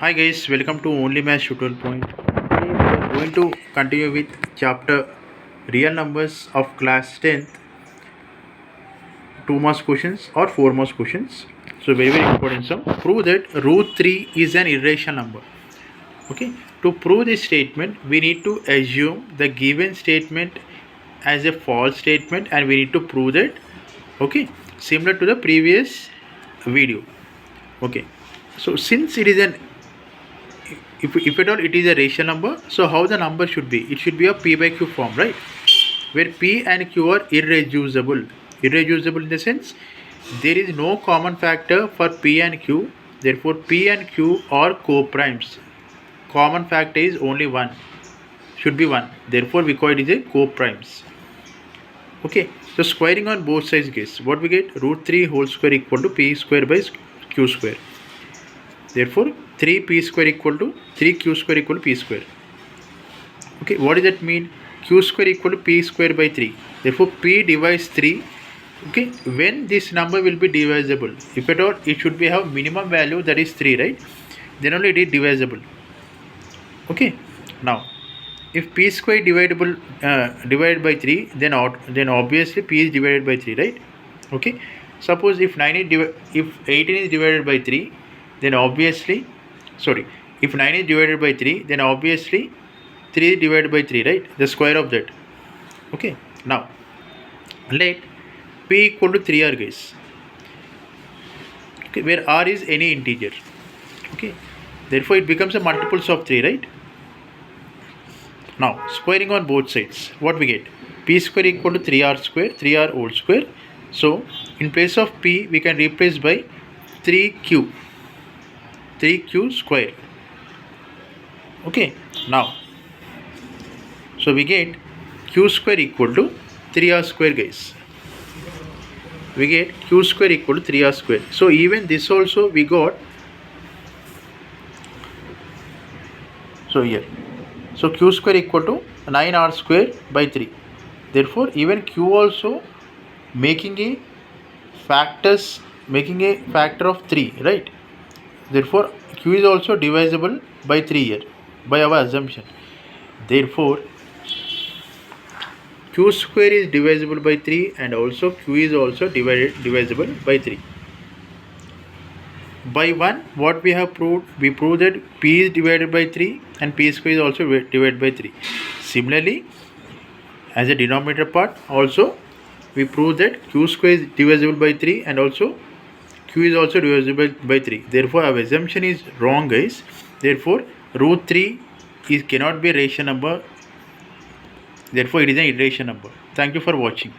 Hi guys, welcome to Only Math Tutorial Point. Today we are going to continue with chapter Real Numbers of class 10th, 2 marks questions or 4 marks questions. So very important sum. Prove that root 3 is an irrational number. Okay. To prove this statement, we need to assume the given statement as a false statement and we need to prove that. Okay. Similar to the previous video. Okay. So since it is an if at all it is a rational number, so how the number should be? It should be a p by q form, right? Where p and q are irreducible. Irreducible in the sense there is no common factor for p and q. Therefore, p and q are co-primes. Common factor is only one. Should be one. Therefore, we call it is a co-primes. Okay. So squaring on both sides, guess what we get? Root 3 whole square equal to p square by q square. Therefore, 3p square equal to 3q square equal to p square. Okay, what does that mean? Q square equal to p square by 3. Therefore, p divides 3. Okay, when this number will be divisible? If at all, it should be have minimum value, that is 3, right? Then only it is divisible. Okay, now if p square divided by 3, then obviously p is divided by 3, right? Okay, suppose if 18 is divided by 3, then obviously if 9 is divided by 3, then obviously 3 is divided by 3, right? The square of that. Okay, now let p equal to 3r, guys. Okay, where r is any integer. Okay, therefore it becomes a multiples of 3, right? Now squaring on both sides, what we get? P square equal to 3r square, 3r whole square. So in place of p, we can replace by 3q square. Okay, now so we get q square equal to 3r square, guys. We get q square equal to 3r square. So even this also we got. So here, so q square equal to 9r square by 3. Therefore even q also making a factor of 3, right? Therefore q is also divisible by 3 here by our assumption. Therefore q square is divisible by 3 and also q is also divisible by 3. By 1, what we have proved? We proved that p is divided by 3 and p square is also divided by 3. Similarly, as a denominator part also we proved that q square is divisible by 3 and also q is also divisible by 3. Therefore our assumption is wrong, guys. Therefore root 3 cannot be a rational number. Therefore it is an irrational number. Thank you for watching.